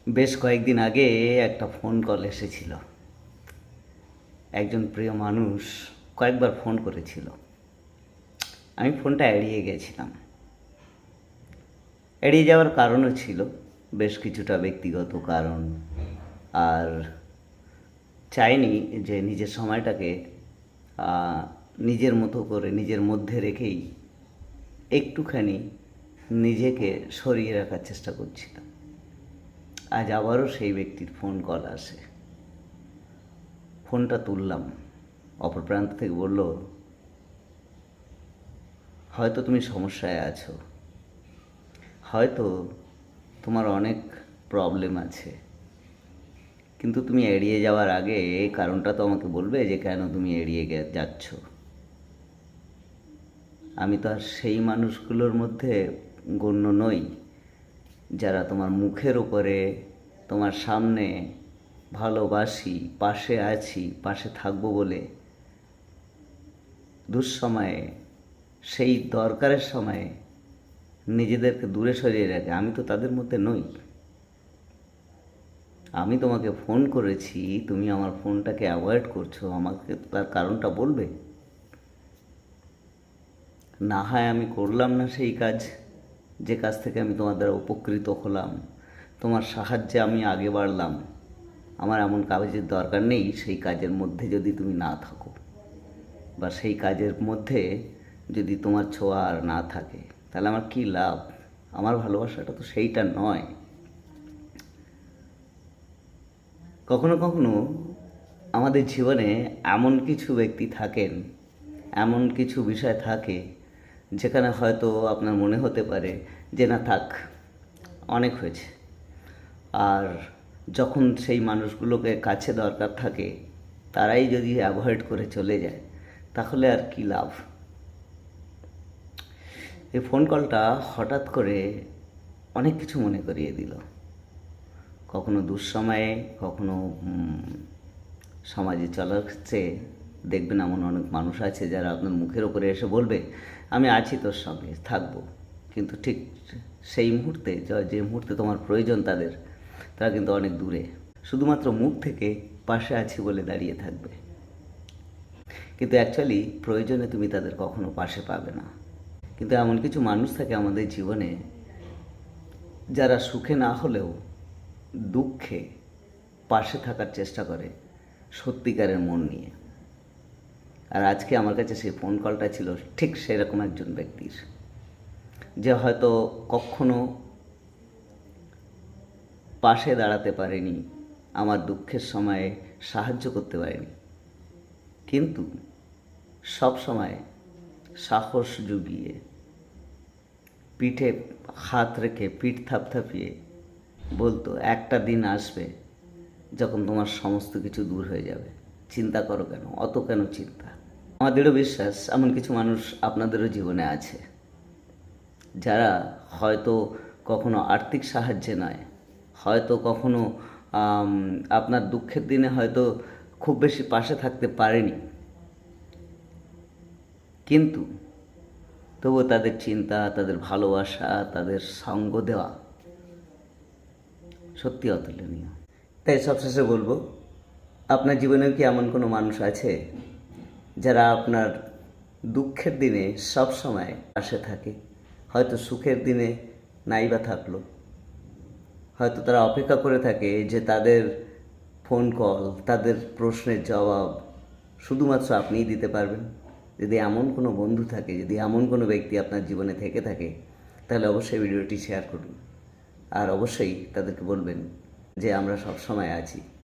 বেশ কয়েকদিন আগে একটা ফোন কল এসেছিল। একজন প্রিয় মানুষ কয়েকবার ফোন করেছিল। আমি ফোনটা এড়িয়ে গেছিলাম। এড়িয়ে যাওয়ার কারণও ছিল বেশ কিছুটা ব্যক্তিগত কারণ। আর চাইনি যে নিজের সময়টাকে নিজের মতো করে নিজের মধ্যে রেখেই একটুখানি নিজেকে সরিয়ে রাখার চেষ্টা করছিলাম। আজ আবারও সেই ব্যক্তির ফোন কল আসে। ফোনটা তুললাম। অপর প্রান্ত থেকে বলল, হয়তো তুমি সমস্যায় আছো, হয়তো তোমার অনেক প্রবলেম আছে, কিন্তু তুমি এড়িয়ে যাওয়ার আগে এই কারণটা তো আমাকে বলবে যে কেন তুমি এড়িয়ে যাচ্ছ। আমি তো আর সেই মানুষগুলোর মধ্যে গণ্য নই যারা তোমার মুখের উপরে, তোমার সামনে ভালোবাসি, পাশে আছি, পাশে থাকবো বলে দুঃসময়ে, সেই দরকারের সময়ে নিজেদেরকে দূরে সরিয়ে রাখে। আমি তো তাদের মধ্যে নই। আমি তোমাকে ফোন করেছি, তুমি আমার ফোনটাকে অ্যাভয়েড করছো, আমাকে তার কারণটা বলবে। না হয় আমি করলাম না সেই কাজ, যে কাজ থেকে আমি তোমার দ্বারা উপকৃত হলাম, তোমার সাহায্যে আমি আগে বাড়লাম। আমার এমন কাজের দরকার নেই সেই কাজের মধ্যে যদি তুমি না থাকো, বা সেই কাজের মধ্যে যদি তোমার ছোঁয়া আর না থাকে, তাহলে আমার কী লাভ? আমার ভালোবাসাটা তো সেইটা নয়। কখনো কখনো আমাদের জীবনে এমন কিছু ব্যক্তি থাকেন, এমন কিছু বিষয় থাকে যেখানে হয়তো আপনার মনে হতে পারে যে না থাক, অনেক হয়েছে। আর যখন সেই মানুষগুলোকে কাছে দরকার থাকে, তারাই যদি অ্যাভয়েড করে চলে যায়, তাহলে আর কি লাভ? এই ফোন কলটা হঠাৎ করে অনেক কিছু মনে করিয়ে দিল। কখনো দুঃসময়ে, কখনো সমাজে চলাচ্ছে, দেখবেন এমন অনেক মানুষ আছে যারা আপনার মুখের ওপরে এসে বলবে আমি আছি তোর সঙ্গে, থাকবো, কিন্তু ঠিক সেই মুহূর্তে, যে মুহূর্তে তোমার প্রয়োজন তাদের, তারা কিন্তু অনেক দূরে, শুধুমাত্র মুখ থেকে পাশে আছি বলে দাঁড়িয়ে থাকবে, কিন্তু অ্যাকচুয়ালি প্রয়োজনে তুমি তাদের কখনো পাশে পাবে না। কিন্তু এমন কিছু মানুষ থাকে আমাদের জীবনে যারা সুখে না হলেও দুঃখে পাশে থাকার চেষ্টা করে সত্যিকারের মন নিয়ে। আর আজকে আমার কাছে সেই ফোন কলটা ছিল ঠিক সেরকম একজন ব্যক্তির, যে হয়তো কখনো পাশে দাঁড়াতে পারেনি, আমার দুঃখের সময়ে সাহায্য করতে পারেনি, কিন্তু সব সময় সাহস জুগিয়ে পিঠে হাত রেখে পিঠ থাপথাপিয়ে বলতো একটা দিন আসবে যখন তোমার সমস্ত কিছু দূর হয়ে যাবে, চিন্তা করো কেন, অত কেন চিন্তা। আমার দৃঢ় বিশ্বাস এমন কিছু মানুষ আপনাদেরও জীবনে আছে, যারা হয়তো কখনো আর্থিক সাহায্যে নয়, হয়তো কখনো আপনার দুঃখের দিনে হয়তো খুব বেশি পাশে থাকতে পারেনি, কিন্তু তবুও তাদের চিন্তা, তাদের ভালোবাসা, তাদের সঙ্গ দেওয়া সত্যি অতুলনীয়। তাই সবশেষে বলবো, আপনার জীবনেও কি এমন কোনো মানুষ আছে যারা আপনার দুঃখের দিনে সব সময় পাশে থাকে? হয়তো সুখের দিনে নাই বা থাকলো, হয়তো তারা অপেক্ষা করে থাকে যে তাদের ফোন কল, তাদের প্রশ্নের জবাব শুধুমাত্র আপনিই দিতে পারবেন। যদি এমন কোনো বন্ধু থাকে, যদি এমন কোনো ব্যক্তি আপনার জীবনে থেকে থাকে, তাহলে অবশ্যই ভিডিওটি শেয়ার করুন। আর অবশ্যই তাদেরকে বলবেন যে আমরা সব সময় আছি।